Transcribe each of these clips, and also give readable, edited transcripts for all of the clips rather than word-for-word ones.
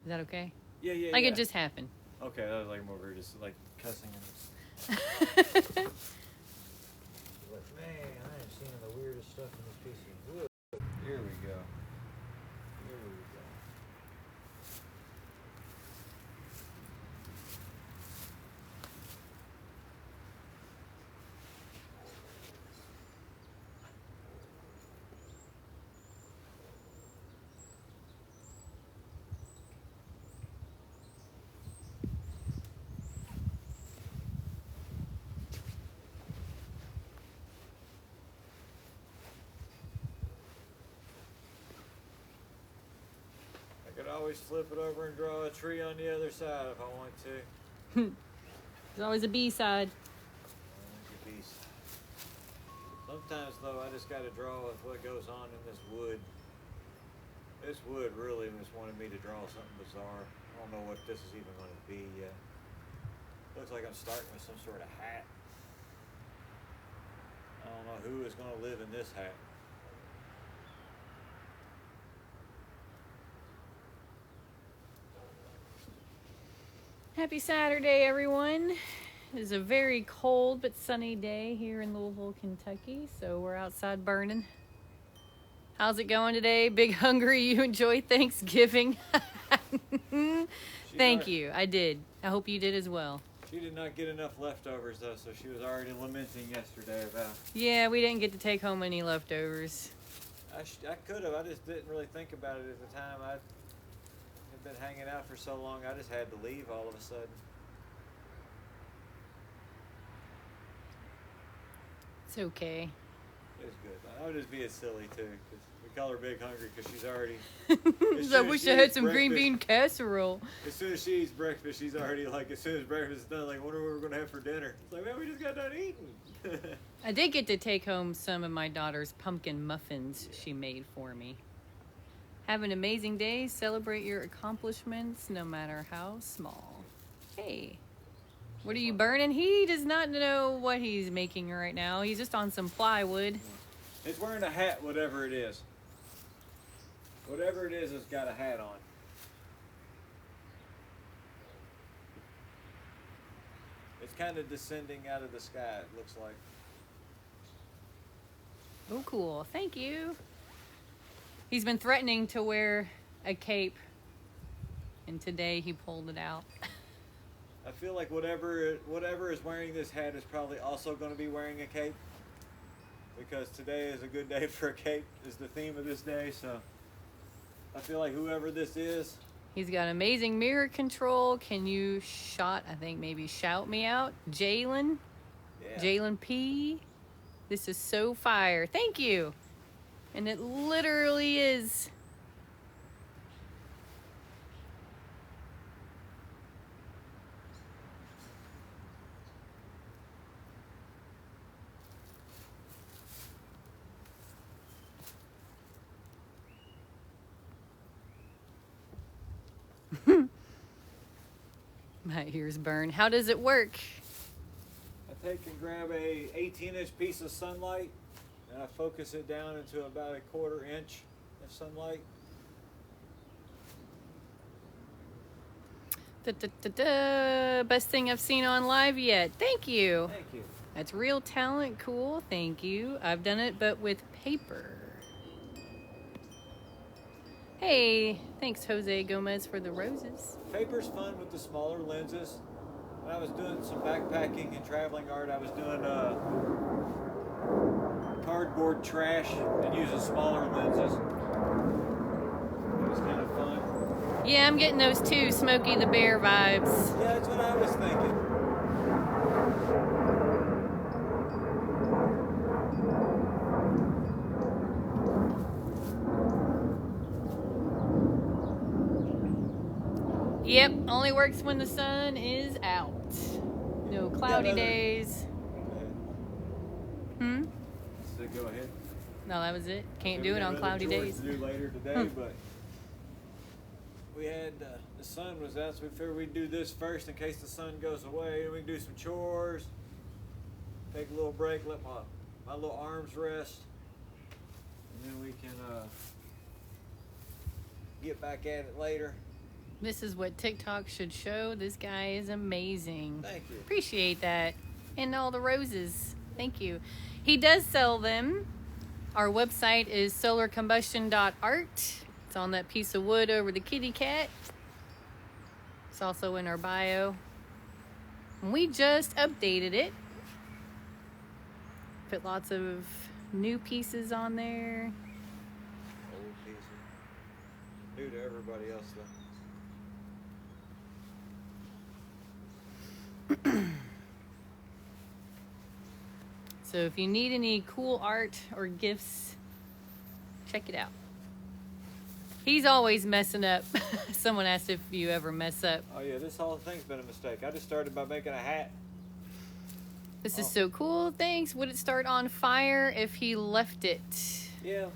Is that okay? Yeah, yeah, Like yeah. it just happened. Okay, that was like more weird, just like cussing and. Like, man, I ain't seen the weirdest stuff in this piece of wood. Here we go. Here we go. I could always flip it over and draw a tree on the other side if I want to. There's always a B side. Sometimes though, I just got to draw with what goes on in this wood. This wood really just wanted me to draw something bizarre. I don't know what this is even going to be yet. Looks like I'm starting with some sort of hat. I don't know who is going to live in this hat. Happy Saturday, everyone. It is a very cold but sunny day here in Louisville, Kentucky, so we're outside burning. How's it going today? Big hungry, you enjoy Thanksgiving? Thank you, I did. I hope you did as well. She did not get enough leftovers though, so she was already lamenting yesterday about. Yeah, we didn't get to take home any leftovers. I could have. I just didn't really think about it at the time. I had been hanging out for so long. I just had to leave all of a sudden. It's okay. It's good. I would just be as silly too, because we call her Big Hungry because she's already. I wish I had some green bean casserole. As soon as she eats breakfast, she's already like, as soon as breakfast is done, like, wonder what we're gonna have for dinner. It's like, man, we just got done eating. I did get to take home some of my daughter's pumpkin muffins she made for me. Have an amazing day. Celebrate your accomplishments, no matter how small. Hey, what are you burning? He does not know what he's making right now. He's just on some plywood. It's wearing a hat, whatever it is. Whatever it is, it's got a hat on. It's kind of descending out of the sky, it looks like. Oh, cool. Thank you. He's been threatening to wear a cape, and today he pulled it out. I feel like whatever is wearing this hat is probably also going to be wearing a cape, because today is a good day for a cape, is the theme of this day. So I feel like whoever this is, he's got amazing mirror control. Can you maybe shout me out? Jalen? yeah. Jalen P. This is so fire. Thank you. And it literally is. My ears burn. How does it work? I take and grab a 18-inch piece of sunlight and I focus it down into about a 1/4 inch of sunlight. Best thing I've seen on live yet. Thank you. Thank you. That's real talent. Cool. Thank you. I've done it, but with paper. Hey, thanks Jose Gomez for the roses. Paper's fun with the smaller lenses. When I was doing some backpacking and traveling art, I was doing cardboard trash and using smaller lenses. It was kind of fun. Yeah, I'm getting those too, Smokey the Bear vibes. Yeah, that's what I was thinking. Yep, only works when the sun is out. No cloudy days. Hmm? So go ahead. No, that was it. Can't do it on cloudy days. To do later today, but we had the sun was out, so we figured we'd do this first in case the sun goes away, and we can do some chores, take a little break, let my little arms rest, and then we can get back at it later. This is what TikTok should show. This guy is amazing. Thank you. Appreciate that. And all the roses. Thank you. He does sell them. Our website is solarcombustion.art. It's on that piece of wood over the kitty cat. It's also in our bio. And we just updated it. Put lots of new pieces on there. Old pieces. New to everybody else though. So if you need any cool art or gifts, check it out. He's always messing up. Someone asked if you ever mess up. Oh yeah, this whole thing's been a mistake. I just started by making a hat. This is so cool. Thanks. Would it start on fire if he left it? Yeah,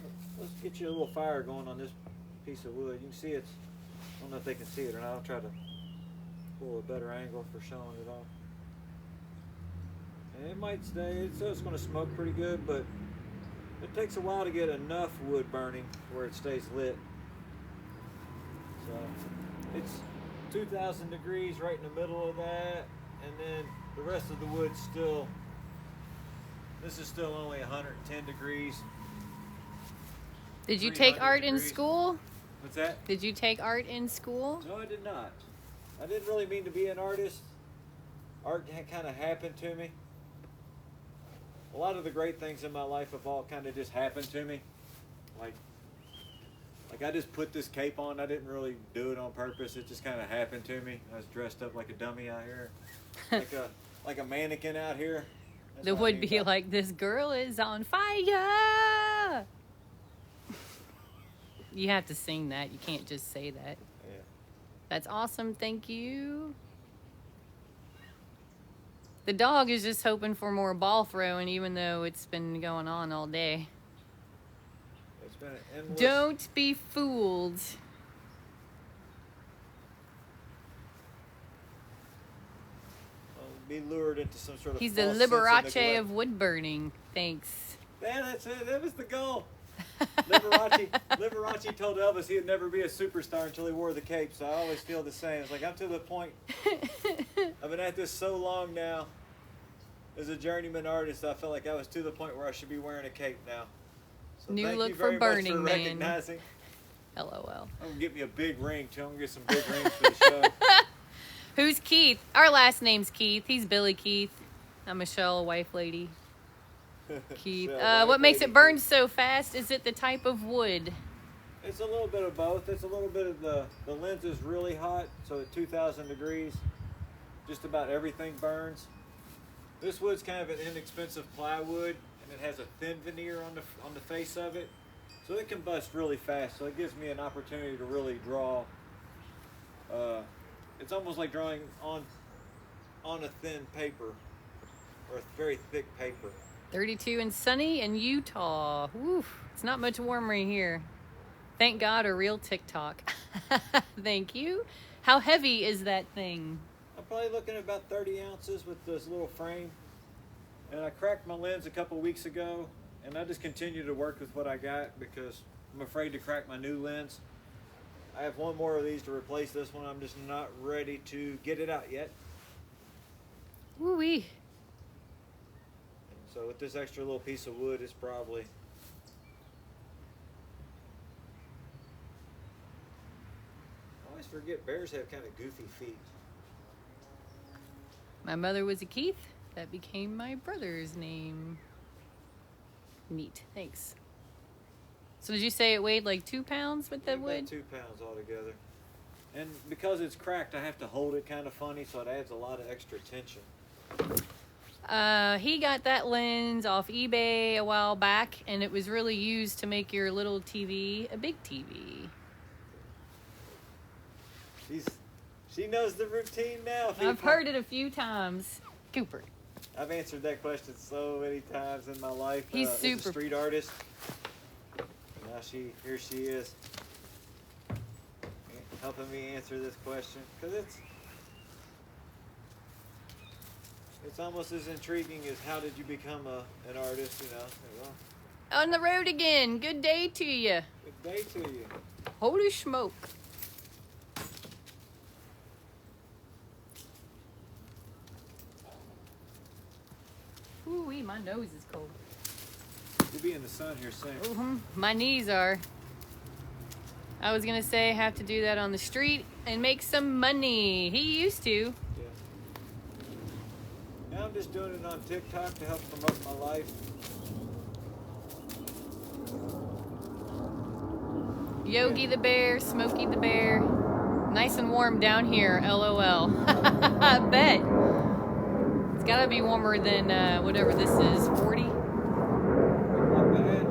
let's get you a little fire going on this piece of wood. You can see it's, I don't know if they can see it or not. I'll try to pull a better angle for showing it off. And it might stay, so it's going to smoke pretty good, but it takes a while to get enough wood burning where it stays lit. So it's 2,000 degrees right in the middle of that, and then the rest of the wood's still, this is still only 110 degrees. Did you take 300 art in degrees. school? What's that? Did you take art in school? No, I did not. I didn't really mean to be an artist. Art kind of happened to me. A lot of the great things in my life have all kind of just happened to me. Like I just put this cape on. I didn't really do it on purpose. It just kind of happened to me. I was dressed up like a dummy out here, like a mannequin out here. That's That what I would mean be by- like, this girl is on fire. You have to sing that. You can't just say that. Yeah. That's awesome. Thank you. The dog is just hoping for more ball throwing, even though it's been going on all day. It's been an endless. Don't be fooled. Be lured into some sort of. He's the false sense Liberace neglect. of wood burning. Thanks. Yeah, that's it. That was the goal. Liberace told Elvis he'd never be a superstar until he wore the cape, so I always feel the same. It's like I'm to the point, I've been at this so long now, as a journeyman artist, I felt like I was to the point where I should be wearing a cape now. So New thank look you for very much Burning for Man. recognizing. LOL. I'm going to get me a big ring, too. I'm going to get some big rings for the show. Who's Keith? Our last name's Keith. He's Billy Keith. I'm Michelle, wife lady. Keith. So, What makes lady it burn so fast? Is it the type of wood? It's a little bit of both. It's a little bit of the lens is really hot, so at 2,000 degrees, just about everything burns. This wood's kind of an inexpensive plywood, and it has a thin veneer on the face of it, so it combusts really fast. So it gives me an opportunity to really draw. It's almost like drawing on a thin paper or a very thick paper. 32 and sunny in Utah. Woof. It's not much warmer here. Thank God a real TikTok. Thank you. How heavy is that thing? I'm probably looking at about 30 ounces with this little frame. And I cracked my lens a couple weeks ago, and I just continue to work with what I got because I'm afraid to crack my new lens. I have one more of these to replace this one. I'm just not ready to get it out yet. Woo-wee. So with this extra little piece of wood, it's probably... I always forget bears have kind of goofy feet. My mother was a Keith. That became my brother's name. Neat. Thanks. So did you say it weighed like 2 pounds with the About wood? 2 pounds altogether. And because it's cracked, I have to hold it kind of funny, so it adds a lot of extra tension. He got that lens off eBay a while back, and it was really used to make your little TV a big TV. She knows the routine now. I've heard it a few times. Cooper. I've answered that question so many times in my life. He's As super- a street artist. Now here she is, helping me answer this question because it's almost as intriguing as how did you become an artist? You know. Well, On the road again. Good day to you. good day to you. Holy smoke. my nose is cold. You'll be in the sun here soon. My knees are. I was gonna say have to do that on the street and make some money. He used to. Yeah. Now I'm just doing it on TikTok to help promote my life. Yogi the bear, Smokey the bear. Nice and warm down here, LOL. I bet. It's gotta be warmer than whatever this is, 40? Not bad.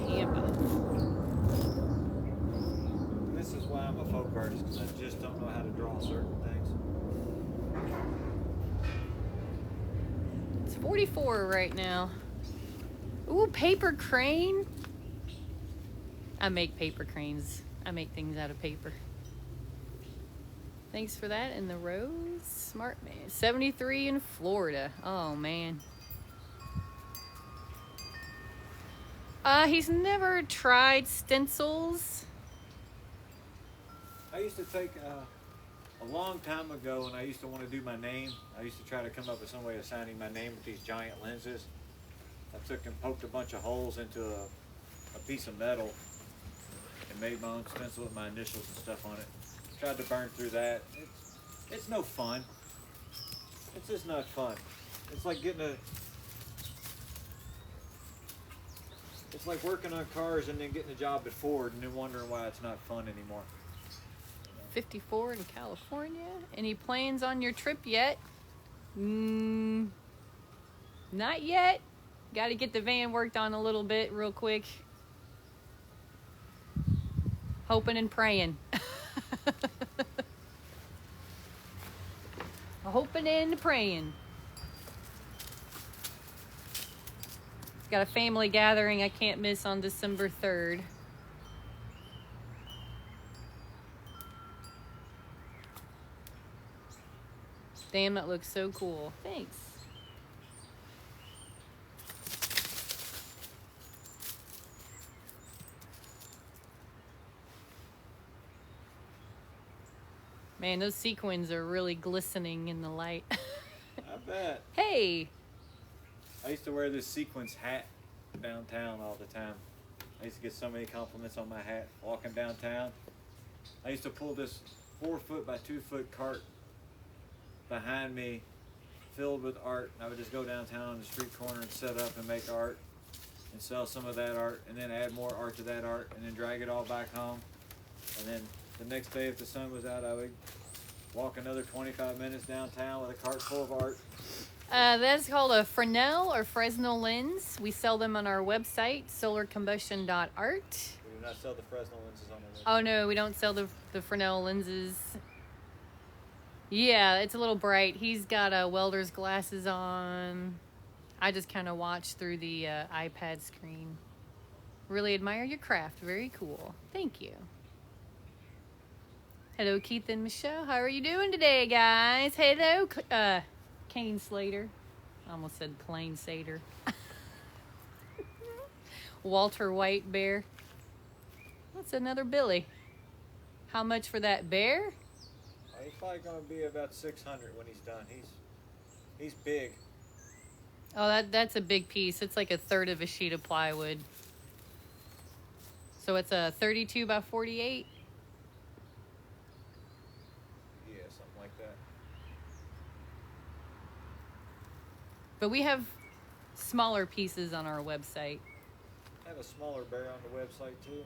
Tampa. This is why I'm a folk artist, because I just don't know how to draw certain things. It's 44 right now. Ooh, paper crane. I make paper cranes. I make things out of paper. Thanks for that. And the rose, smart man. 73 in Florida. Oh man. He's never tried stencils. I used to take a long time ago when I used to want to do my name. I used to try to come up with some way of signing my name with these giant lenses. I took and poked a bunch of holes into a piece of metal and made my own stencil with my initials and stuff on it. Tried to burn through that. It's no fun. It's just not fun. It's like it's like working on cars and then getting a job at Ford and then wondering why it's not fun anymore. 54 in California. Any plans on your trip yet? Not yet. Got to get the van worked on a little bit real quick. Hoping and praying. Hoping and praying. Got a family gathering I can't miss on December 3rd. Damn, that looks so cool. Thanks. Man, those sequins are really glistening in the light. I bet. Hey! I used to wear this sequins hat downtown all the time. I used to get so many compliments on my hat walking downtown. I used to pull this 4-foot by 2-foot cart behind me filled with art. And I would just go downtown on the street corner and set up and make art and sell some of that art and then add more art to that art and then drag it all back home. And then the next day if the sun was out, I would walk another 25 minutes downtown with a cart full of art. That's called a Fresnel or Fresnel lens. We sell them on our website, solarcombustion.art. We do not sell the Fresnel lenses on the website. Oh no, we don't sell the Fresnel lenses. Yeah, it's a little bright. He's got welder's glasses on. I just kind of watch through the iPad screen. Really admire your craft. Very cool. Thank you. Hello, Keith and Michelle. How are you doing today, guys? Hello, Kane Slater. I almost said Plain Sater. Walter White Bear. That's another Billy. How much for that bear? He's probably going to be about 600 when he's done. He's big. Oh, that's a big piece. It's like a third of a sheet of plywood. So it's a 32 by 48. Yeah, something like that. But we have smaller pieces on our website. I have a smaller bear on the website too.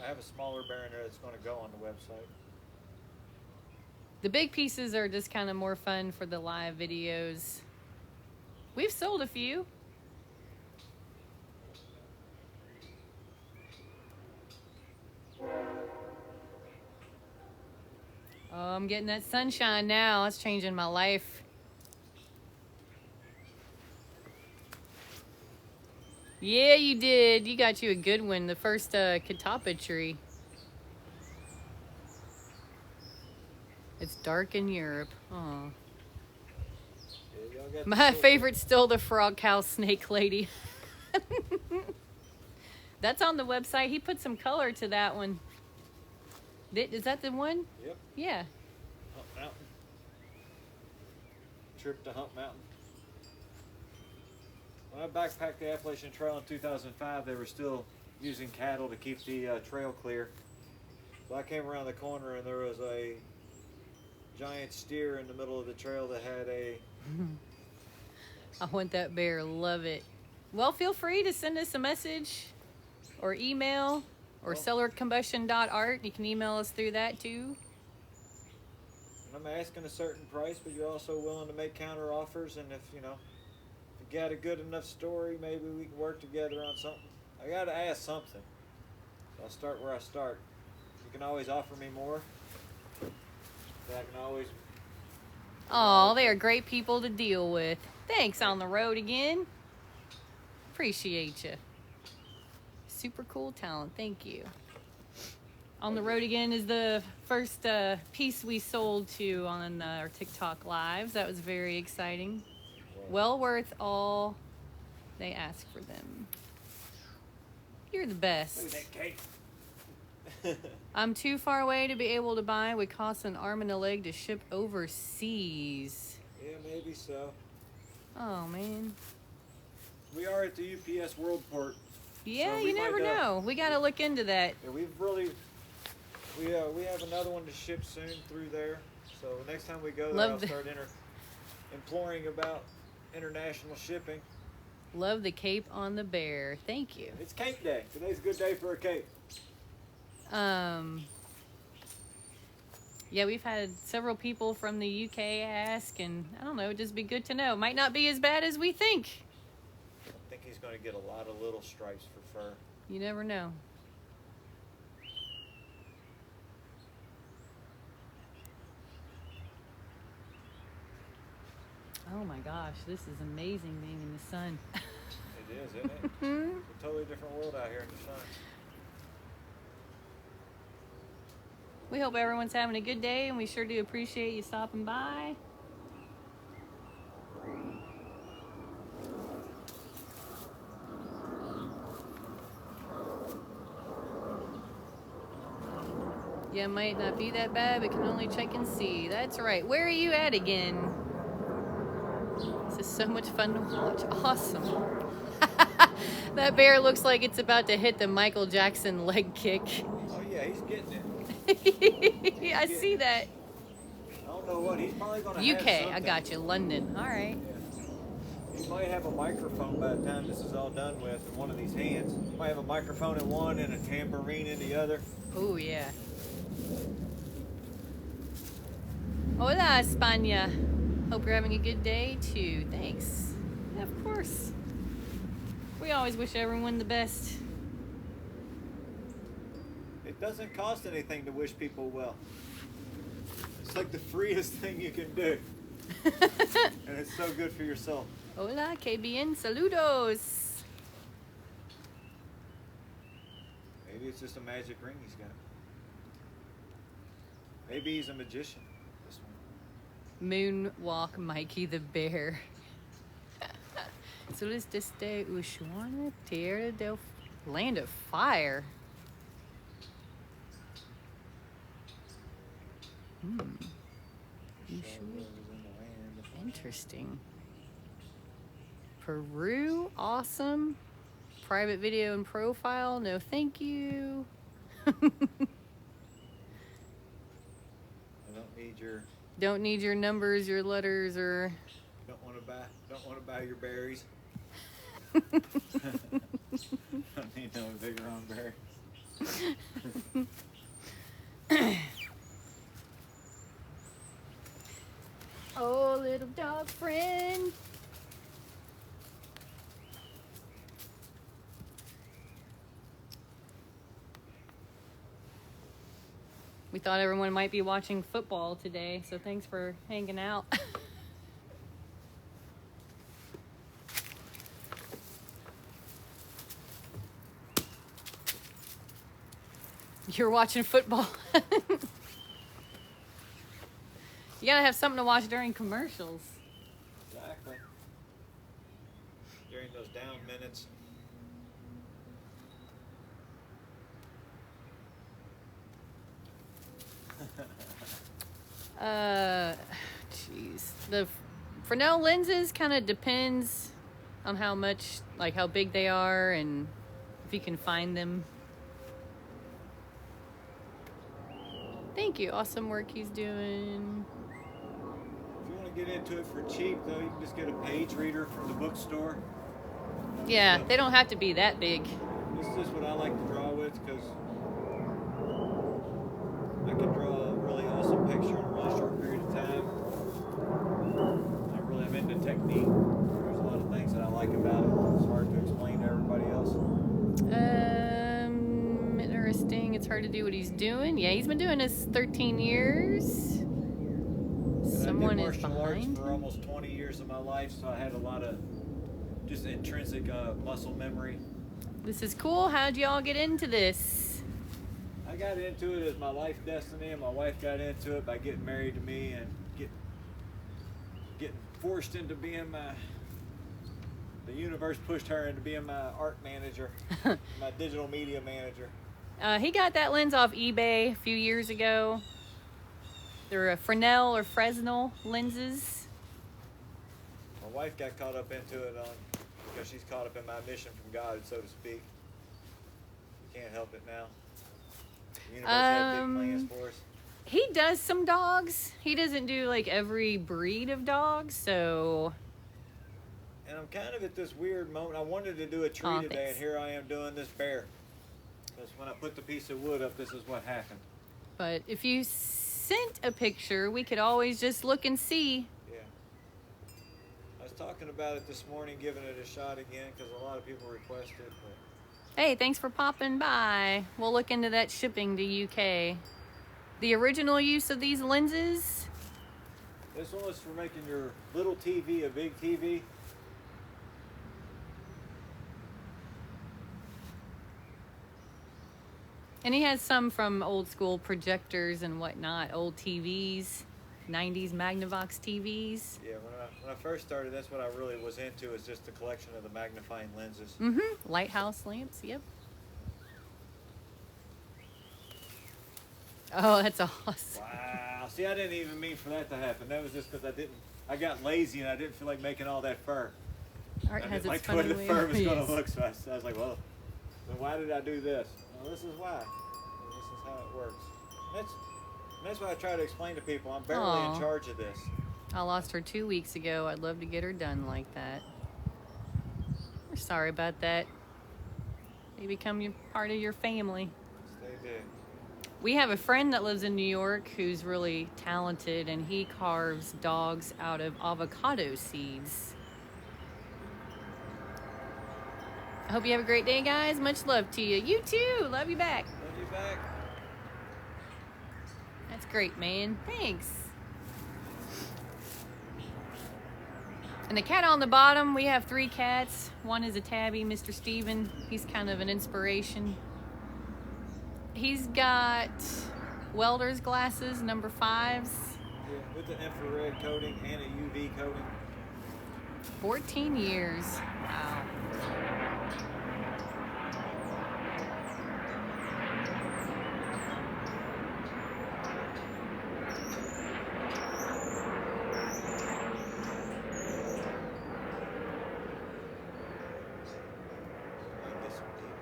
I have a smaller bear in there that's going to go on the website. The big pieces are just kind of more fun for the live videos. We've sold a few. Oh, I'm getting that sunshine now. That's changing my life. Yeah, you did. You got you a good one. The first catappa tree. It's dark in Europe. Oh. My favorite's still the frog cow snake lady. That's on the website. He put some color to that one. Is that the one? Yep. Yeah. Hump Mountain. Trip to Hump Mountain. When I backpacked the Appalachian Trail in 2005, they were still using cattle to keep the trail clear. So I came around the corner and there was a giant steer in the middle of the trail that had a... I want that bear. Love it. Well, feel free to send us a message or email or cellarcombustion.art. You can email us through that too. I'm asking a certain price, but you're also willing to make counter offers. And if you got a good enough story, maybe we can work together on something. I got to ask something. So I'll start where I start. You can always offer me more. But I can always... Oh, they are great people to deal with. Thanks, On the Road again. Appreciate you. Super cool talent. Thank you. On the Road Again is the first piece we sold to on our TikTok lives. That was very exciting. Well worth all they ask for them. You're the best. Look at that cake. I'm too far away to be able to buy. Would cost an arm and a leg to ship overseas. Yeah, maybe so. Oh, man. We are at the UPS Worldport. Yeah, So we you never might, know. We got to look into that. Yeah, we have another one to ship soon through there. So next time we go there, Love I'll the- start imploring about international shipping. Love the cape on the bear. Thank you. It's cake day. Today's a good day for a cake. Yeah, we've had several people from the UK ask, and I don't know, it'd just be good to know. Might not be as bad as we think. I think he's going to get a lot of little stripes for fur. You never know. Oh my gosh, this is amazing being in the sun. It is, isn't it? It's a totally different world out here in the sun. We hope everyone's having a good day, and we sure do appreciate you stopping by. Yeah, might not be that bad, but can only check and see. That's right. Where are you at again? This is so much fun to watch. Awesome. That bear looks like it's about to hit the Michael Jackson leg kick. Oh yeah, he's getting it. I see that. I don't know what, he's probably going to have UK, I something. got you. London. All right. Yeah. He might have a microphone by the time this is all done with in one of these hands. He might have a microphone in one and a tambourine in the other. Oh, yeah. Hola, España. Hope you're having a good day, too. Thanks. Yeah, of course. We always wish everyone the best. It doesn't cost anything to wish people well. It's like the freest thing you can do. And it's so good for your soul. Hola, que bien, saludos. Maybe it's just a magic ring he's got. Maybe he's a magician. This one. Moonwalk Mikey the Bear. Solis desde Ushuaia, Tierra del Land of Fire. Show was in the land of fire. Interesting. Peru, awesome. Private video and profile, no thank you. I don't need your. Don't need your numbers, your letters, or Don't want to buy your berries. Don't need no bigger on berry. oh, little dog friend. We thought everyone might be watching football today, so thanks for hanging out. You're watching football. You gotta have something to watch during commercials. Exactly. During those down minutes. Jeez. The Fresnel lenses kind of depends on how much, like how big they are and if you can find them. Thank you. Awesome work he's doing. If you want to get into it for cheap, though, you can just get a page reader from the bookstore. Yeah, they don't have to be that big. This is just what I like to draw with because I can draw a really awesome picture in a really short period of time. I'm into technique. There's a lot of things that I like about it. It's hard to explain to everybody else. Interesting. It's hard to do what he's doing. Yeah, he's been doing this 13 years. Someone I did is martial arts behind. for almost 20 years of my life, so I had a lot of just intrinsic muscle memory. This is cool. How'd y'all get into this? I got into it as my life destiny, and my wife got into it by getting married to me and getting forced into being the universe pushed her into being my art manager, my digital media manager. He got that lens off eBay a few years ago. They're Fresnel or Fresnel lenses. My wife got caught up into it because she's caught up in my mission from God, so to speak. We can't help it now. The universe had big plans for us. He does some dogs. He doesn't do like every breed of dogs, so. And I'm kind of at this weird moment. I wanted to do a tree today, thanks. and here I am doing this bear. Because when I put the piece of wood up, this is what happened. But if you sent a picture, we could always just look and see. Yeah. I was talking about it this morning, giving it a shot again, because a lot of people requested. But Hey, thanks for popping by. We'll look into that shipping to UK. The original use of these lenses, this one was for making your little TV a big TV. and he has some from old school projectors and whatnot, old TVs, 90s Magnavox TVs. Yeah, when I first started, that's what I really was into, is just the collection of the magnifying lenses. Lighthouse lamps, yep. Oh, that's awesome. Wow. See, I didn't even mean for that to happen. That was just because I got lazy and I didn't feel like making all that fur. Art I has didn't its like the way funny the way fur of- was going yes. to look, so I was like, well, then why did I do this? Well, this is why. This is how it works. And that's why I try to explain to people. I'm barely Aw. in charge of this. I lost her 2 weeks ago. I'd love to get her done like that. We're sorry about that. They become part of your family. They did. We have a friend that lives in New York who's really talented, and he carves dogs out of avocado seeds. I hope you have a great day, guys. Much love to you. You too. Love you back. Love you back. That's great, man. Thanks. And the cat on the bottom, we have 3 cats. One is a tabby, Mr. Steven. He's kind of an inspiration. He's got welder's glasses, number 5s. Yeah, with the infrared coating and a UV coating. 14 years. Wow. Might get some deep.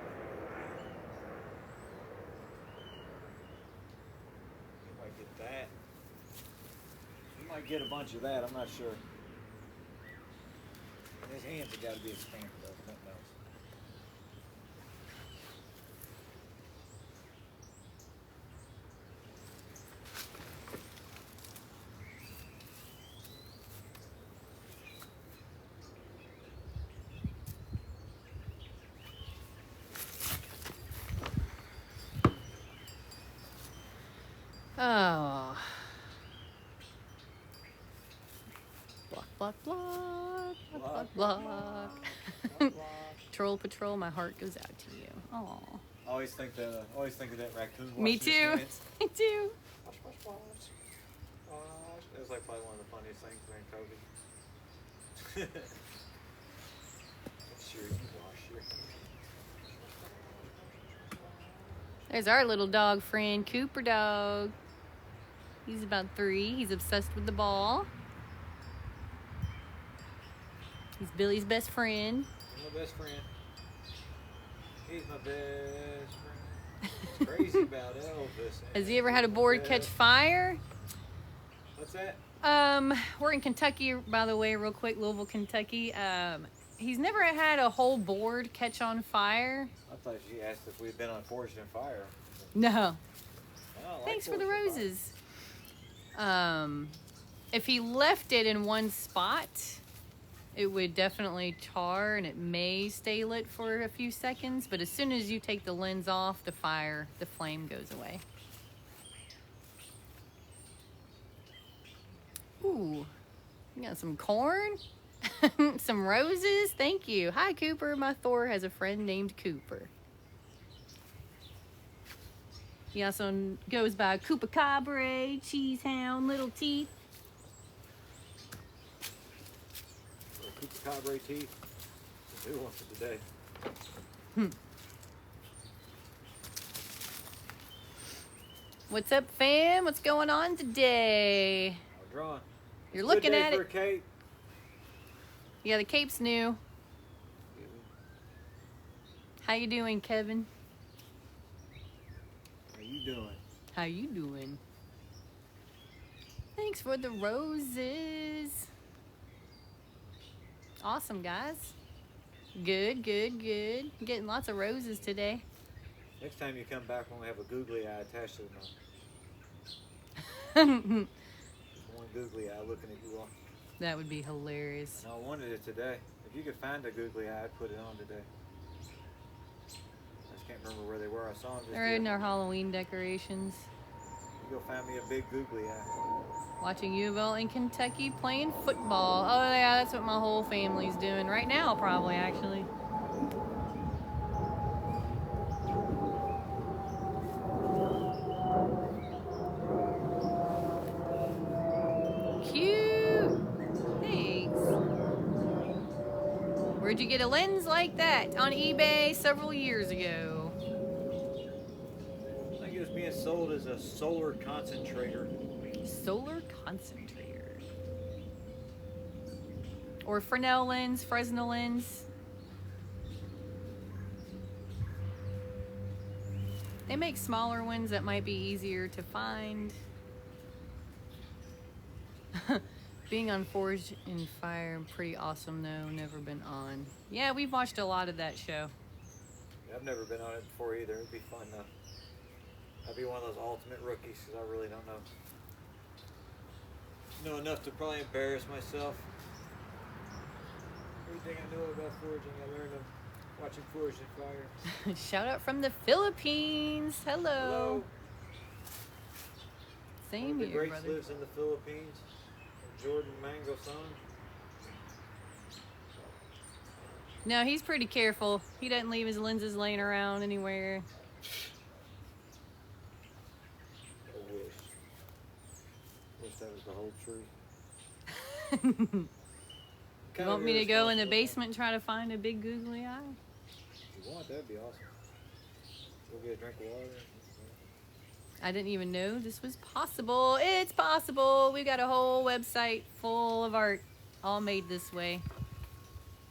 You might get that. You might get a bunch of that, I'm not sure. His hands have got to be expanded though, nothing else. Oh. Block, block, block. Block, block, block. Troll Patrol, my heart goes out to you. Oh. Always think of that raccoon. Me washing his too. hands. Me too. Wash, wash, wash. Wash. It was like probably one of the funniest things during COVID. Make sure you wash your hands. There's our little dog friend, Cooper Dog. He's about 3. He's obsessed with the ball. He's Billy's best friend. He's my best friend. He's my best friend. He's crazy about Elvis. Has he ever had a board catch fire? What's that? We're in Kentucky, by the way, real quick, Louisville, Kentucky. He's never had a whole board catch on fire. I thought she asked if we'd been on Forged in Fire. No. Oh, I like Thanks for the Forged in Fire. roses. If he left it in one spot, it would definitely char and it may stay lit for a few seconds, but as soon as you take the lens off, the flame goes away. Ooh, you got some corn, some roses. Thank you. Hi, Cooper. My Thor has a friend named Cooper. He also goes by Koopa Cabre, Cheese Hound, Little Teeth. Cooper Cabre teeth. Who wants it today? What's up, fam? What's going on today? I'm drawing. You're Good looking day at for it. a cape. Yeah, the cape's new. How you doing, Kevin? How you doing? How you doing? Thanks for the roses. Awesome, guys. Good, good, good. Getting lots of roses today. Next time you come back, when we have a googly eye attached to That one googly eye looking at you all. would be hilarious. No, I wanted it today. If you could find a googly eye, I'd put it on today. I just can't remember where they were. I saw them just They're in the our other- Halloween decorations. You go find me a big googly eye. Watching U of L in Kentucky playing football. Oh yeah, that's what my whole family's doing right now, probably actually. Cute. Thanks. Where'd you get a lens like that? On eBay several years ago. I think it was being sold as a solar concentrator. Solar concentrator. Or Fresnel lens, Fresnel lens. They make smaller ones that might be easier to find. Being on Forged in Fire, pretty awesome though. Never been on. Yeah, we've watched a lot of that show. I've never been on it before either. It'd be fun though. I'd be one of those ultimate rookies because I really don't know enough to probably embarrass myself. Everything I know about forging, I learned them watching Forged in Fire. Shout out from the Philippines. Hello. Hello. Same One of the here, greats brother. lives in the Philippines. Jordan Mangoson. No, he's pretty careful. He doesn't leave his lenses laying around anywhere. I wish. Wish that was the whole truth. You want me to go in the basement and try to find a big googly eye? If you want, that'd be awesome. Go get a drink of water. I didn't even know this was possible. It's possible. We've got a whole website full of art, all made this way.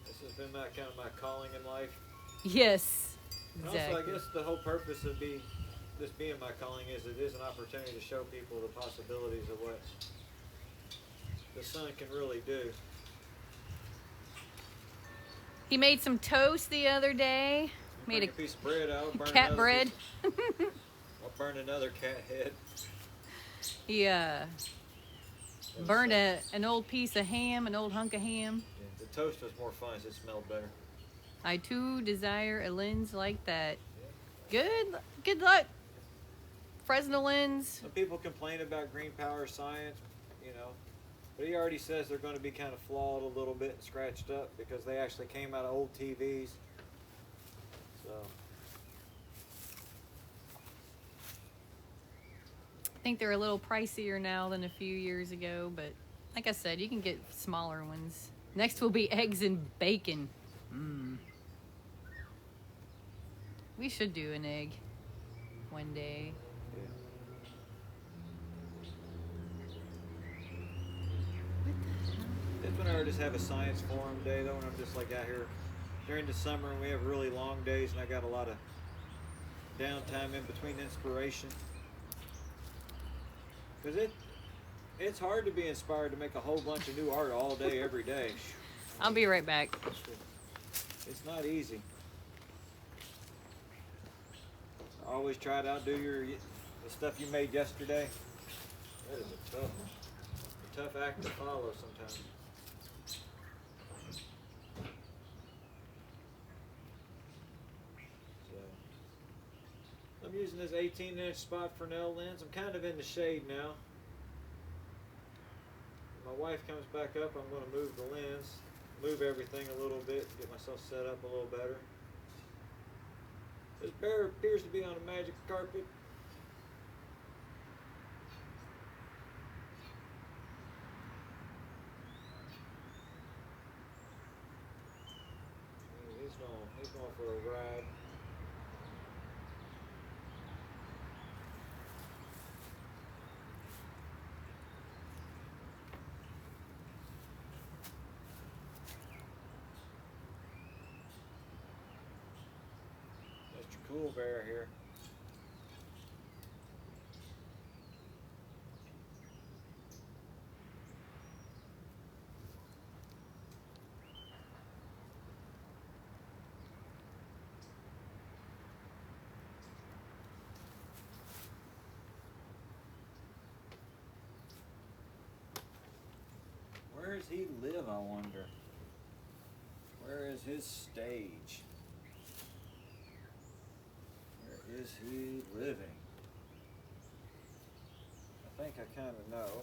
This has been my kind of my calling in life. Yes, And also, exactly. I guess the whole purpose of this being my calling is it is an opportunity to show people the possibilities of what the sun can really do. He made some toast the other day. Break Made a piece of bread out. a Burn cat another bread. piece- I'll burn another cat head. He burned an old piece of ham, an old hunk of ham. Yeah, the toast was more fun as it smelled better. I too desire a lens like that. Good luck. Fresnel lens. Some people complain about green power science, you know, but he already says they're going to be kind of flawed a little bit and scratched up because they actually came out of old TVs. So, I think they're a little pricier now than a few years ago, but like I said, you can get smaller ones. Next will be eggs and bacon. We should do an egg one day. yeah. hoping I just have a science forum day though, when I'm just like out here during the summer and we have really long days and I got a lot of downtime in between inspiration. Cause it's hard to be inspired to make a whole bunch of new art all day, every day. I'll be right back. It's not easy. Always try to outdo the stuff you made yesterday. That is a tough act to follow sometimes. So, I'm using this 18-inch spot Fresnel lens. I'm kind of in the shade now. When my wife comes back up, I'm going to move the lens, move everything a little bit, get myself set up a little better. This bear appears to be on a magic carpet. He's going for a ride. Mr. Cool Bear here. Where does he live, I wonder? Where is his stage? Where is he living? I think I kind of know.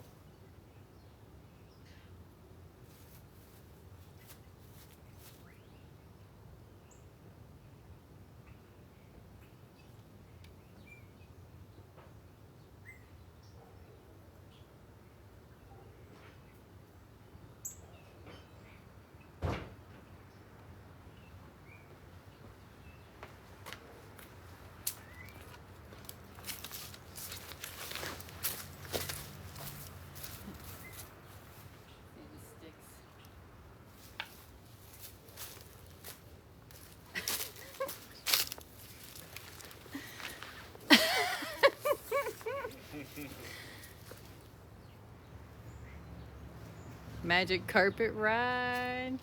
Magic carpet ride.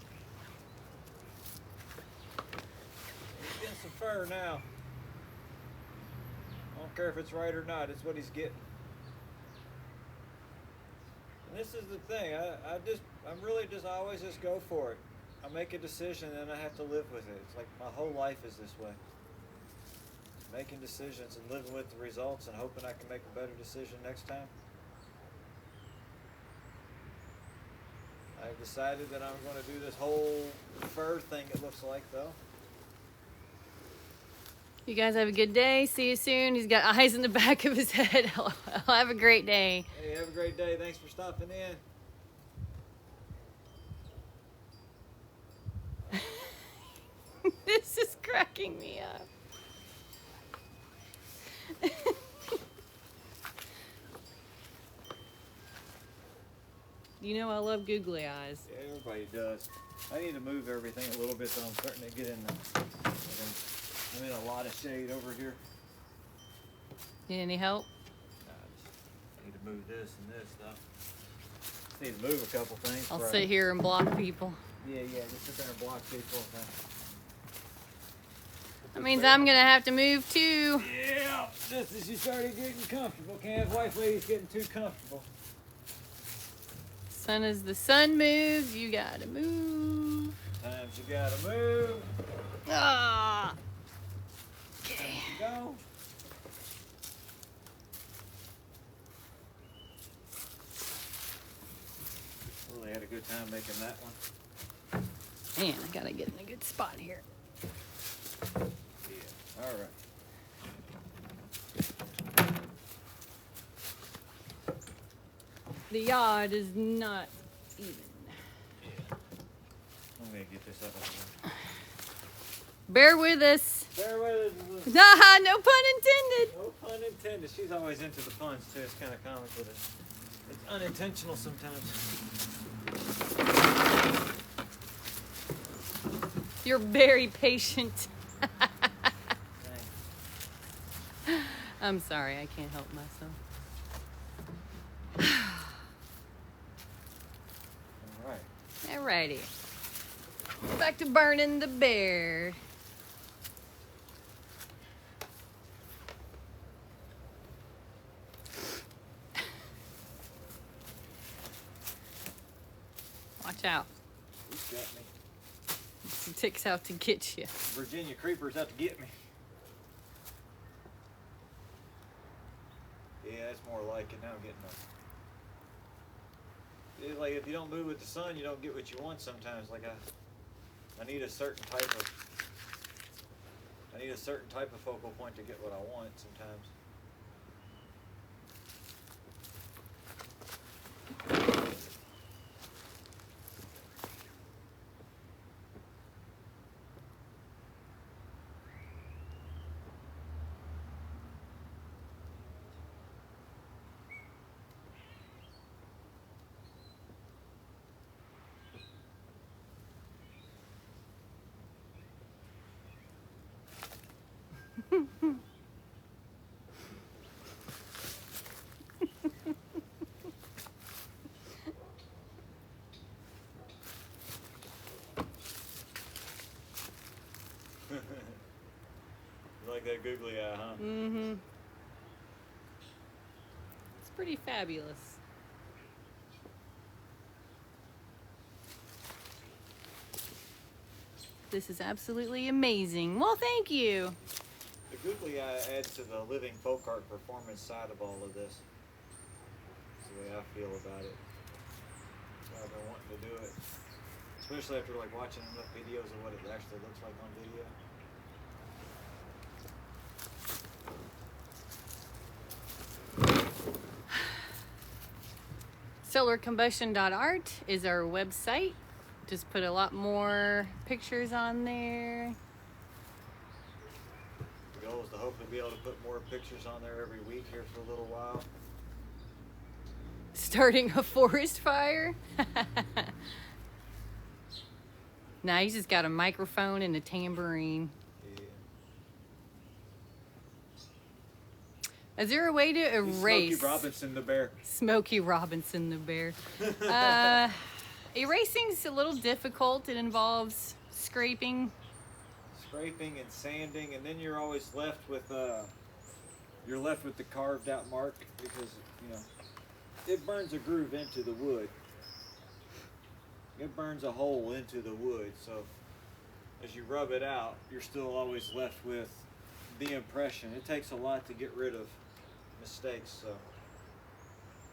He's getting some fur now. I don't care if it's right or not, it's what he's getting. And this is the thing, I'm really just always just go for it. I make a decision and I have to live with it. It's like my whole life is this way. Making decisions and living with the results and hoping I can make a better decision next time. I've decided that I'm going to do this whole fur thing, it looks like, though. You guys have a good day. See you soon. He's got eyes in the back of his head. Have a great day. Hey, have a great day. Thanks for stopping in. This is cracking me up. You know I love googly eyes. Yeah, everybody does. I need to move everything a little bit so I'm starting to get in I'm in a lot of shade over here. Need any help? I need to move this and this stuff. Need to move a couple things. I'll sit here and block people. Yeah, just sit there and block people. That means I'm gonna have to move too. Yeah, just as you started getting comfortable. Can't have wife ladies getting too comfortable. As the sun moves, you gotta move. Sometimes you gotta move. Ah. Okay. Go. Really had a good time making that one. Man, I gotta get in a good spot here. Yeah. All right. The yard is not even. Yeah. I'm gonna get this up again. Bear with us. Bear with us. Nah, no pun intended. No pun intended. She's always into the puns too. It's kind of comic with it. It's unintentional sometimes. You're very patient. Dang. I'm sorry, I can't help myself. All right. Alrighty. Back to burning the bear. Watch out. He's got me. He ticks out to get you. Virginia Creeper's out to get me. Yeah, that's more like it. Now I'm getting them. It's like if you don't move with the sun, you don't get what you want sometimes. Like I need a certain type of focal point to get what I want sometimes. You like that googly eye, huh? Mm-hmm. It's pretty fabulous. This is absolutely amazing. Well, thank you. The googly eye adds to the living folk art performance side of all of this. That's the way I feel about it. So I've been wanting to do it. Especially after like watching enough videos of what it actually looks like on video. Solarcombustion.art is our website. Just put a lot more pictures on there. The goal is to hopefully be able to put more pictures on there every week here for a little while. Starting a forest fire. Nah, he's just got a microphone and a tambourine. Yeah. Is there a way to erase Smokey Robinson the bear. Smokey Robinson the bear? Erasing's a little difficult. It involves scraping. Scraping and sanding, and then you're always left with the carved out mark because it burns a groove into the wood. It burns a hole into the wood, so as you rub it out, you're still always left with the impression. It takes a lot to get rid of mistakes, so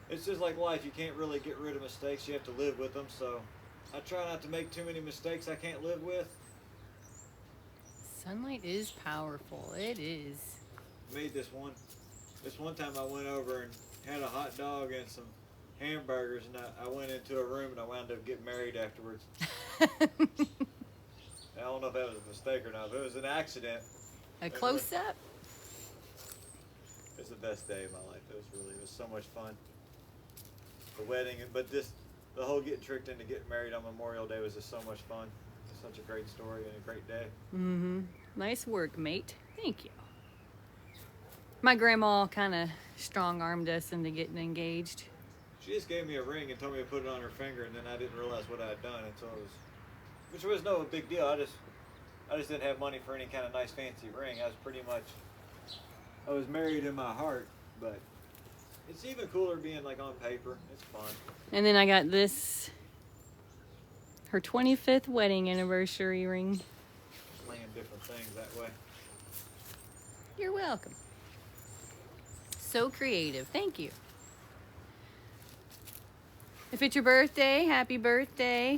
it's just like life. You can't really get rid of mistakes. You have to live with them, so I try not to make too many mistakes I can't live with. Sunlight is powerful. It is. Made this one time I went over and had a hot dog and some hamburgers, and I went into a room and I wound up getting married afterwards. I don't know if that was a mistake or not, but it was an accident. A close up. It's the best day of my life. It was so much fun. The wedding, but the whole getting tricked into getting married on Memorial Day was just so much fun. It's such a great story and a great day. Mm-hmm. Nice work, mate. Thank you. My grandma kind of strong-armed us into getting engaged. She just gave me a ring and told me to put it on her finger, and then I didn't realize what I had done until it was, which was no big deal. I just didn't have money for any kind of nice fancy ring. I was married in my heart, but it's even cooler being like on paper. It's fun. And then I got this, her 25th wedding anniversary ring. Plan different things that way. You're welcome. So creative. Thank you. If it's your birthday, happy birthday.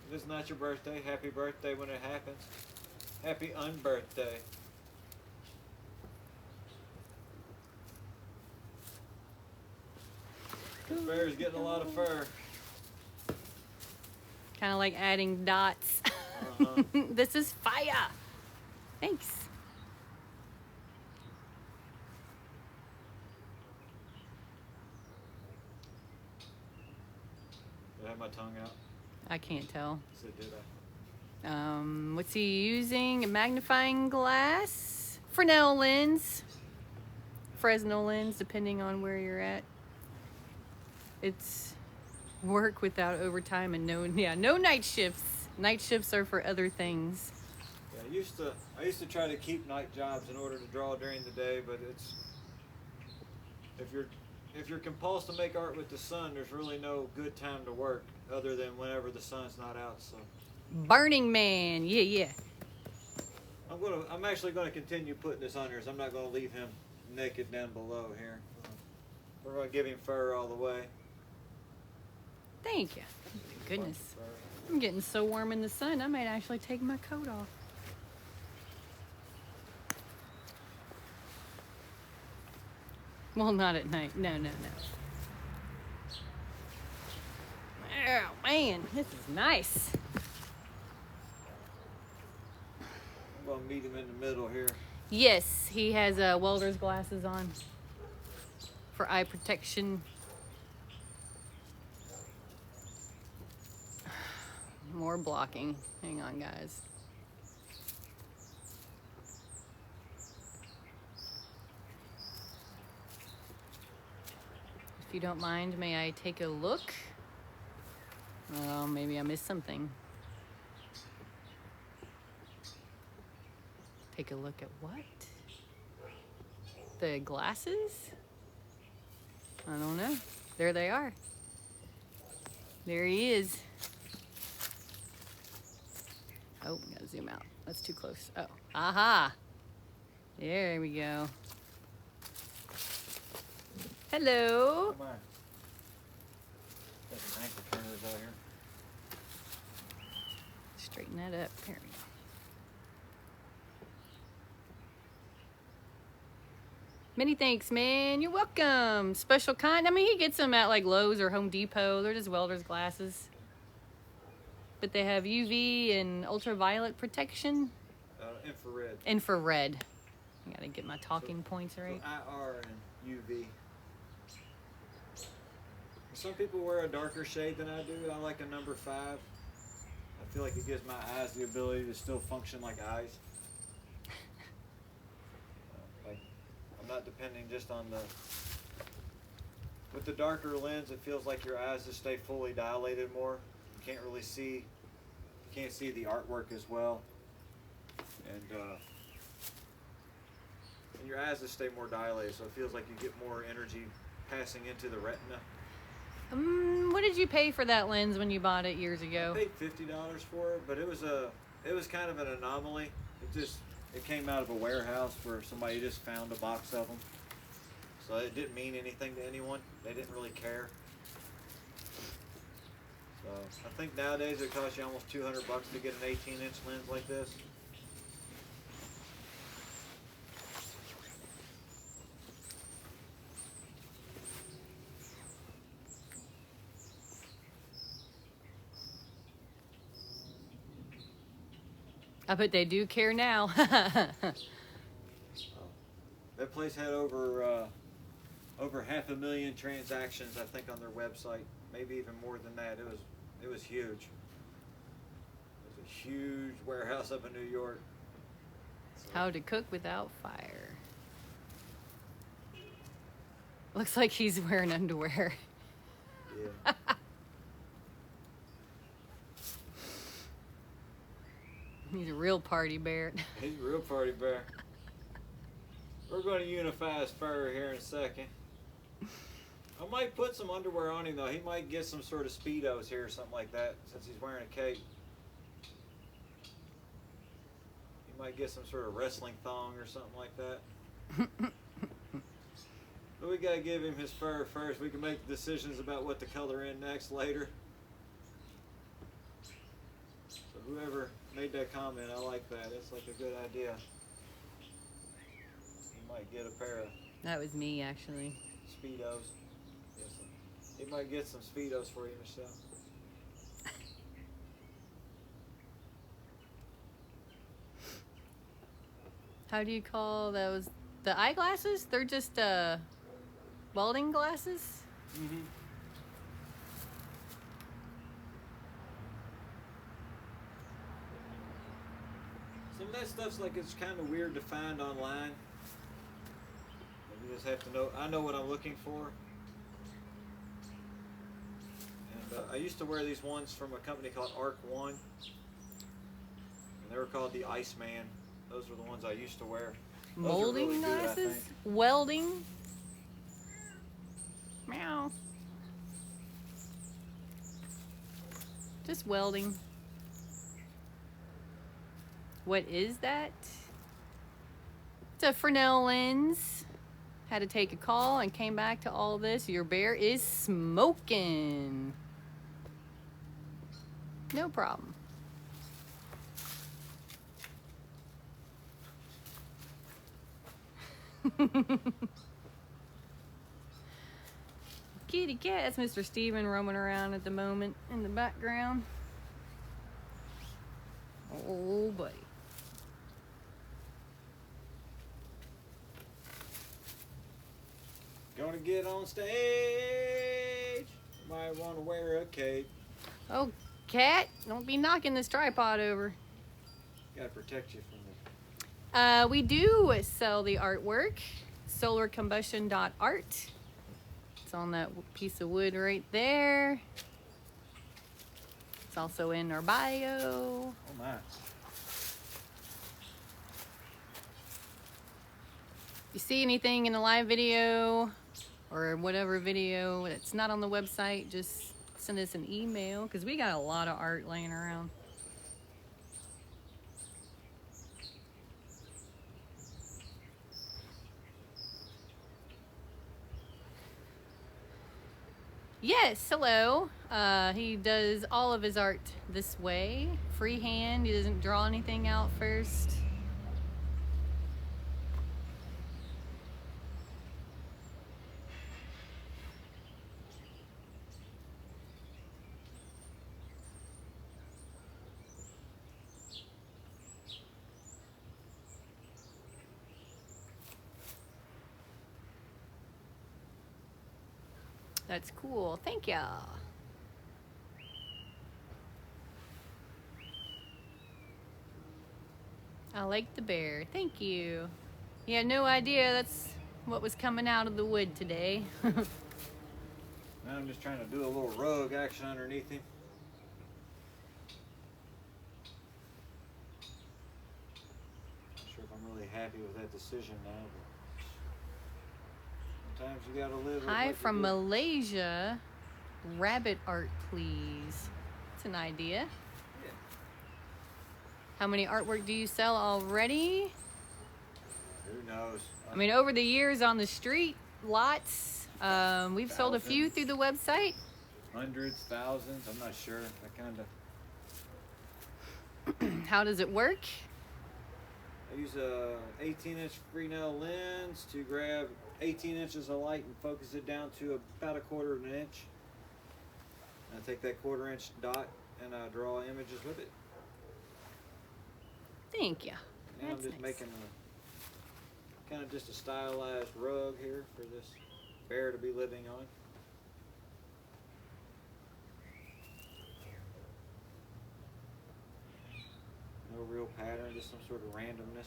If it's not your birthday, happy birthday when it happens. Happy unbirthday. This bear's getting a lot of fur. Kind of like adding dots. Uh-huh. This is fire. Thanks. Did I have my tongue out? I can't tell. I said, did What's he using? A magnifying glass? Fresnel lens. Fresnel lens, depending on where you're at. It's work without overtime and no night shifts. Night shifts are for other things. Yeah, I used to try to keep night jobs in order to draw during the day, but it's if you're compulsed to make art with the sun, there's really no good time to work other than whenever the sun's not out. So Burning Man, yeah. I'm actually gonna continue putting this on here, so I'm not gonna leave him naked down below here. We're gonna give him fur all the way. Thank you. Goodness. I'm getting so warm in the sun, I might actually take my coat off. Well, not at night. No. Oh, man, this is nice. I'm gonna meet him in the middle here. Yes, he has welder's glasses on for eye protection. More blocking. Hang on, guys. If you don't mind, may I take a look? Oh, maybe I missed something. Take a look at what? The glasses? I don't know. There they are. There he is. Oh, gotta zoom out. That's too close. Oh, aha. There we go. Hello. Come on. Got some ankle turners out here. Straighten that up. There we go. Many thanks, man. You're welcome. Special kind. I mean, he gets them at like Lowe's or Home Depot. They're just welder's glasses. But they have UV and ultraviolet protection. Infrared. Infrared. I gotta get my talking points right. So IR and UV. Some people wear a darker shade than I do. I like a number 5. I feel like it gives my eyes the ability to still function like eyes. Like I'm not depending just on the. With the darker lens, it feels like your eyes just stay fully dilated more. You can't really see. You can't see the artwork as well, and your eyes just stay more dilated, so it feels like you get more energy passing into the retina. What did you pay for that lens when you bought it years ago? I paid $50 for it, but it was kind of an anomaly. It came out of a warehouse where somebody just found a box of them. So it didn't mean anything to anyone. They didn't really care. So I think nowadays it costs you almost $200 to get an 18-inch lens like this. I bet they do care now. That place had over 500,000 transactions, I think, on their website. Maybe even more than that. It was huge. It was a huge warehouse up in New York. So, How to cook without fire. Looks like he's wearing underwear. yeah. He's a real party bear. He's a real party bear. We're going to unify his fur here in a second. I might put some underwear on him though. He might get some sort of Speedos here or something like that since he's wearing a cape. He might get some sort of wrestling thong or something like that. But we got to give him his fur first. We can make decisions about what to color in next later. So whoever made that comment, I like that. It's like a good idea. You might get a pair of That was me, actually. Speedos. Yes, he might get some Speedos for you, Michelle. How do you call those? The eyeglasses? They're just welding glasses? Mm-hmm. Some of that stuff's like it's kind of weird to find online. You just have to know. I know what I'm looking for. And I used to wear these ones from a company called Arc One, and they were called the Iceman. Those were the ones I used to wear. Those are Molding really good, I glasses? think. Welding? Meow. Just welding. What is that? It's a Fresnel lens. Had to take a call and came back to all this. Your bear is smoking. No problem. Kitty cat. That's Mr. Steven roaming around at the moment in the background. Oh, buddy. Gonna get on stage. Might want to wear a cape. Oh, cat, don't be knocking this tripod over. Gotta protect you from the. We do sell the artwork, solarcombustion.art. It's on that piece of wood right there. It's also in our bio. Oh my. If you see anything in the live video or whatever video that's not on the website, just send us an email because we got a lot of art laying around. Yes, hello. He does all of his art this way, freehand. He doesn't draw anything out first. That's cool. Thank ya. I like the bear. Thank you. He had no idea that's what was coming out of the wood today. Now I'm just trying to do a little rug action underneath him. Not sure if I'm really happy with that decision now, but sometimes you gotta live with Hi what you from do. Malaysia. Rabbit art, please. It's an idea. Yeah. How many artwork do you sell already? Who knows? I mean, over the years on the street, lots. We've sold a few through the website. Hundreds, thousands, I'm not sure. I kind of. How does it work? I use a 18-inch Fresnel lens to grab 18 inches of light and focus it down to about 1/4 of an inch. I take that 1/4 inch dot and I draw images with it. Thank you. Now That's I'm just nice. making a kind of just a stylized rug here for this bear to be living on. No real pattern, just some sort of randomness.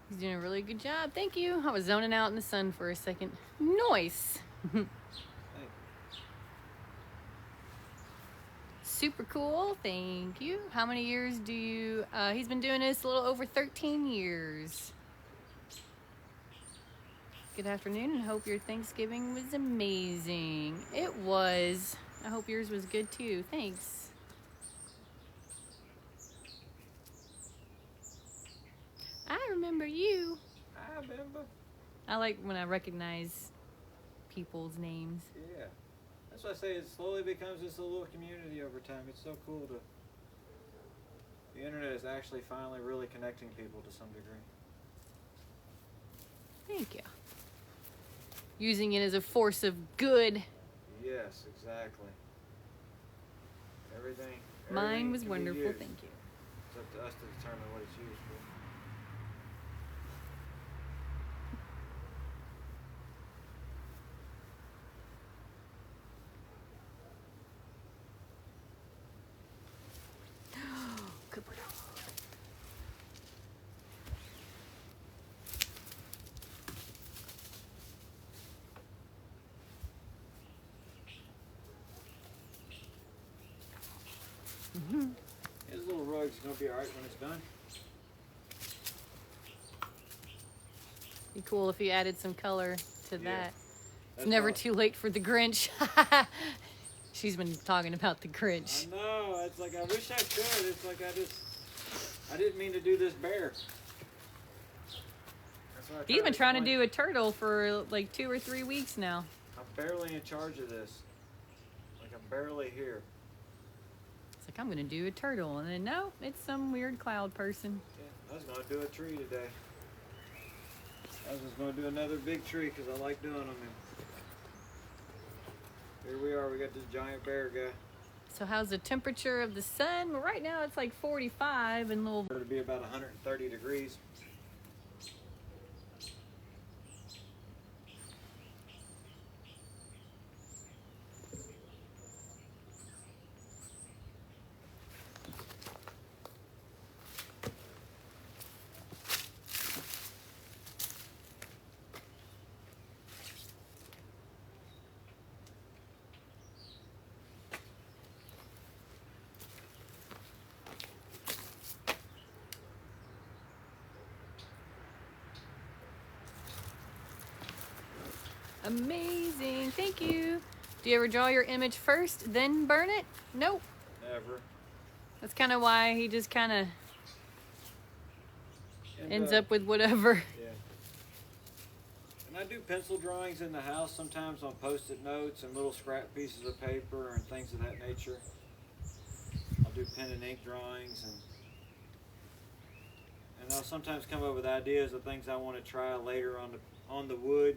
He's doing a really good job. Thank you. I was zoning out in the sun for a second. Nice. Hey, Super cool. Thank you. How many years do you... he's been doing this a little over 13 years. Good afternoon and hope your Thanksgiving was amazing. It was. I hope yours was good too. Thanks. I remember you. I remember. I like when I recognize people's names. Yeah. That's why I say it slowly becomes just a little community over time. It's so cool to... The internet is actually finally really connecting people to some degree. Thank you. Using it as a force of good. Yes, exactly. Everything Mine was can be wonderful. used. Thank you. It's up to us to determine what it's used for. gonna be alright when it's done. Be cool if you added some color to Yeah. that. It's That's never all- too late for the Grinch. She's been talking about the Grinch. I know. It's like I wish I could. It's like I didn't mean to do this bear. That's what I He's try been trying to explain. do a turtle for like 2 or 3 weeks now. I'm barely in charge of this. Like I'm barely here. It's like, I'm gonna do a turtle, and then no, it's some weird cloud person. Yeah, I was gonna do a tree today. I was just gonna do another big tree because I like doing them. And here we are. We got this giant bear guy. So how's the temperature of the sun? Well, right now it's like 45 and little. It'll be about 130 degrees. Amazing, thank you. Do you ever draw your image first, then burn it? Nope. Never. That's kind of why he just kind of And, ends up with whatever. Yeah. And I do pencil drawings in the house sometimes on post-it notes and little scrap pieces of paper and things of that nature. I'll do pen and ink drawings and I'll sometimes come up with ideas of things I want to try later on the wood.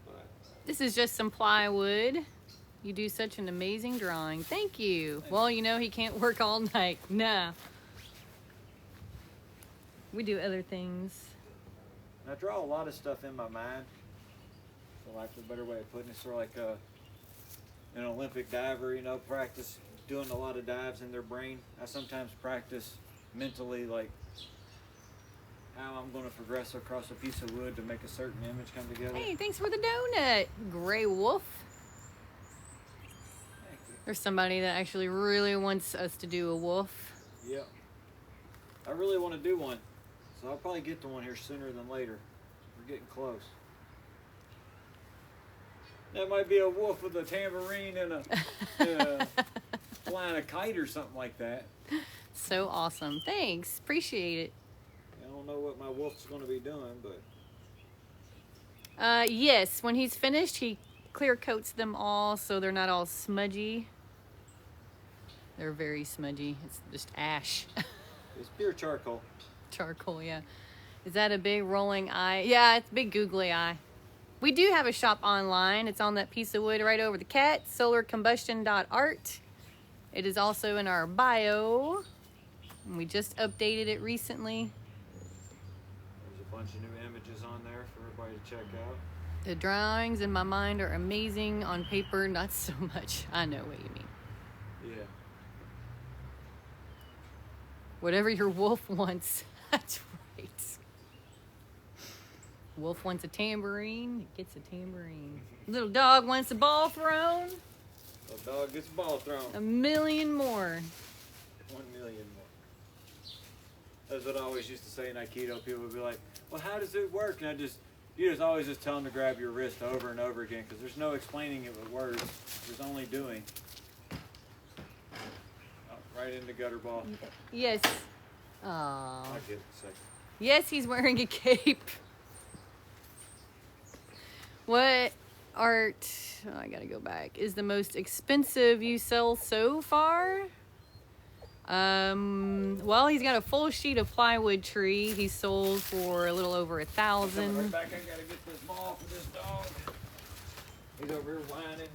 But This is just some plywood. You do such an amazing drawing. Thank you. Well, you know he can't work all night. Nah. We do other things. I draw a lot of stuff in my mind. For lack of a better way of putting it, sort of like an Olympic diver, you know, practice doing a lot of dives in their brain. I sometimes practice mentally, like how I'm going to progress across a piece of wood to make a certain image come together. Hey, thanks for the donut, Gray Wolf. Thank you. There's somebody that actually really wants us to do a wolf. Yep. I really want to do one, so I'll probably get to one here sooner than later. We're getting close. That might be a wolf with a tambourine and flying a kite or something like that. So awesome. Thanks. Appreciate it. I don't know what my wolf's going to be doing, but Yes, when he's finished, he clear coats them all so they're not all smudgy. They're very smudgy. It's just ash. it's pure charcoal. Charcoal, yeah. Is that a big rolling eye? Yeah, it's a big googly eye. We do have a shop online. It's on that piece of wood right over the cat, solarcombustion.art. It is also in our bio. And we just updated it recently. There's a bunch of new images on there for everybody to check out. The drawings in my mind are amazing. On paper, not so much. I know what you mean. Yeah. Whatever your wolf wants. That's right. Wolf wants a tambourine, it gets a tambourine. Little dog wants a ball thrown, The dog gets a ball thrown. a million more. 1 million more. That's what I always used to say in Aikido. People would be like, well, how does it work? And you just always just tell them to grab your wrist over and over again because there's no explaining it with words. There's only doing. Oh, right into gutter ball. Yes. Aww. I'll get it in a second. Yes, he's wearing a cape. What art, oh, I gotta go back, is the most expensive you sell so far? Well, he's got a full sheet of plywood tree. He sold for a little over Coming right $1,000. back. I gotta get this ball for this dog. He's over here whining.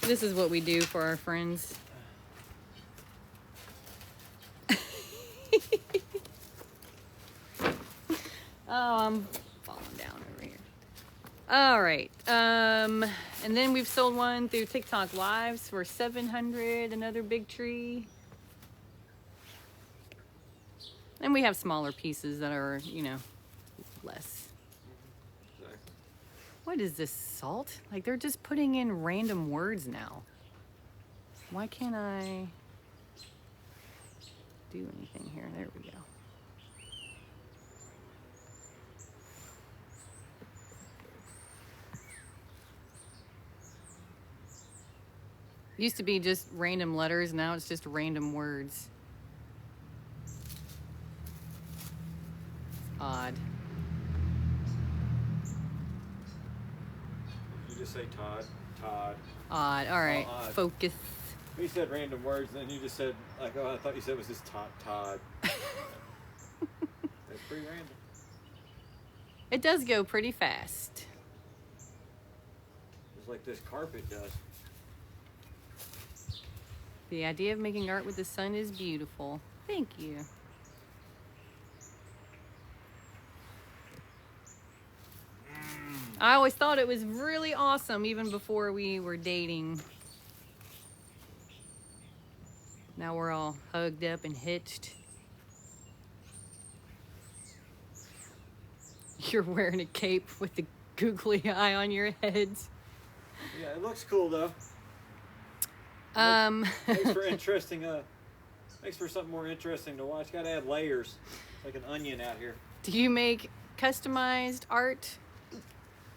This is what we do for our friends. Oh, I'm falling down over here. All right. And then we've sold one through TikTok Lives for $700, another big tree. And we have smaller pieces that are, you know, less. Exactly. What is this, salt? Like, they're just putting in random words now. Why can't I? do anything here. There we go. Used to be just random letters, now it's just random words. Odd. You just say Todd. Todd. Odd. All right. Oh, odd. Focus. You said random words, then you just said, like, oh, I thought you said it was just Todd. That's pretty random. It does go pretty fast. Just like this carpet does. The idea of making art with the sun is beautiful. Thank you. I always thought it was really awesome, even before we were dating. Now we're all hugged up and hitched. You're wearing a cape with the googly eye on your heads. Yeah, it looks cool though. Makes for interesting. Makes for something more interesting to watch. Got to add layers, like an onion out here. Do you make customized art?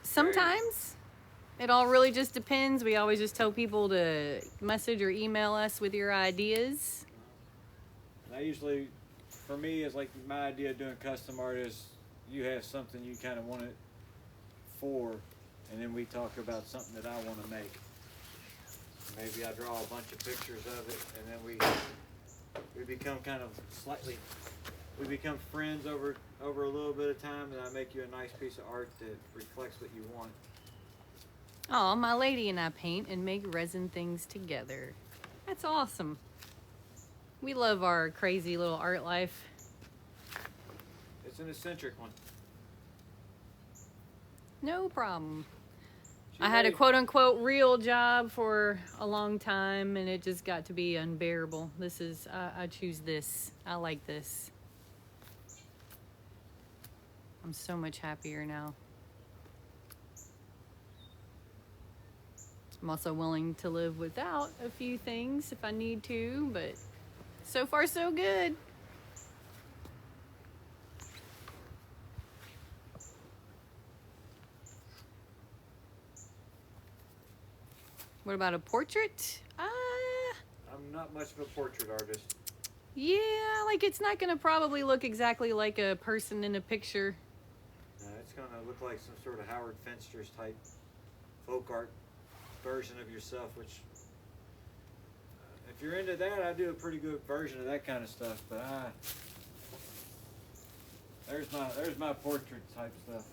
Sometimes. It all really just depends. We always just tell people to message or email us with your ideas. And I usually, for me, is like my idea of doing custom art is you have something you kind of want it for, and then we talk about something that I want to make. Maybe I draw a bunch of pictures of it, and then we become kind of slightly, we become friends over a little bit of time, and I make you a nice piece of art that reflects what you want. Oh, my lady and I paint and make resin things together. That's awesome. We love our crazy little art life. It's an eccentric one. No problem. She I had a made- quote-unquote real job for a long time, and it just got to be unbearable. This is, I choose this. I like this. I'm so much happier now. I'm also willing to live without a few things if I need to, but so far so good. What about a portrait? I'm not much of a portrait artist. Yeah, like it's not gonna probably look exactly like a person in a picture. It's gonna look like some sort of Howard Finster's type folk art version of yourself, which if you're into that, I do a pretty good version of that kind of stuff, but there's my portrait type stuff.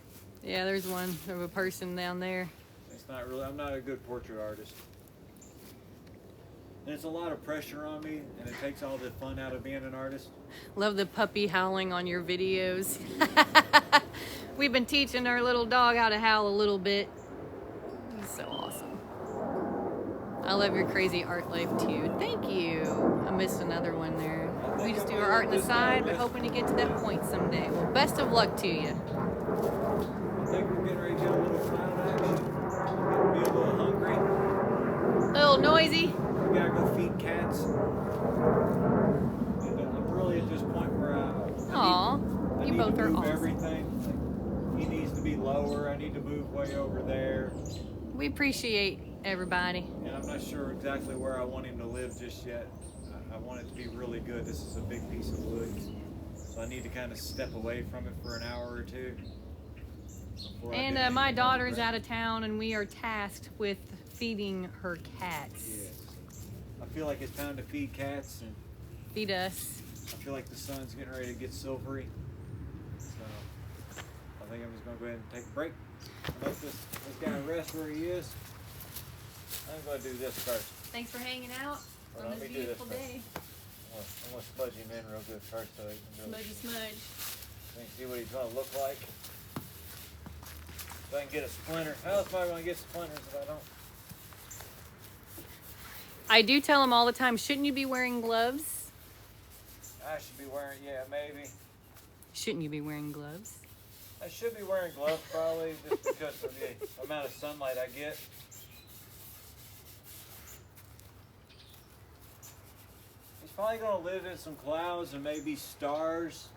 Yeah, there's one of a person down there. It's not really, I'm not a good portrait artist. And it's a lot of pressure on me, and it takes all the fun out of being an artist. Love the puppy howling on your videos. We've been teaching our little dog how to howl a little bit. He's so awesome. I love your crazy art life too. Thank you. I missed another one there. We just do our art on the side, but hoping to get to that point someday. Well, best of luck to you. I think we're getting ready to get a little clown action. We're getting to be a little hungry. A little noisy. We gotta go feed cats. And I'm really at this point where Aw, I you need both to are move awesome. everything. Like, he needs to be lower. I need to move way over there. We appreciate everybody. And I'm not sure exactly where I want him to live just yet. I want it to be really good. This is a big piece of wood. So I need to kind of step away from it for an hour or two. before I do And anything my on daughter's the out of town, and we are tasked with feeding her cats. Yes. I feel like it's time to feed cats, and Feed us. I feel like the sun's getting ready to get silvery. So I think I'm just gonna go ahead and take a break. Let this guy rest where he is. I'm gonna do this first. Thanks for hanging out Well, on let this me do this beautiful first. day. I'm gonna smudge him in real good first so he can really Smudgy smudge. see what he's gonna look like. So I can get a splinter. How else am I gonna get splinters if I don't? I do tell them all the time, shouldn't you be wearing gloves? I should be wearing, yeah, maybe. Shouldn't you be wearing gloves? I should be wearing gloves probably just because of the amount of sunlight I get. These probably gonna live in some clouds and maybe stars,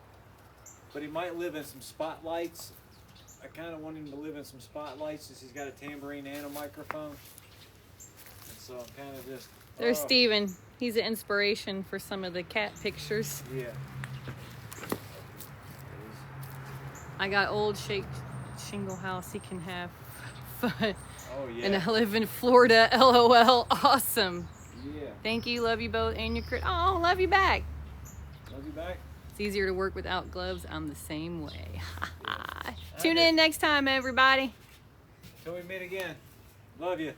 but he might live in some spotlights. I kind of want him to live in some spotlights since he's got a tambourine and a microphone. And so I'm kind of just. There's Steven. He's an inspiration for some of the cat pictures. Yeah. I got old shaped shingle house. He can have fun. Oh yeah. And I live in Florida. LOL. Awesome. Yeah. Thank you. Love you both. And your oh, love you back. Love you back. It's easier to work without gloves. I'm the same way. Tune in next time, everybody. Till we meet again. Love you.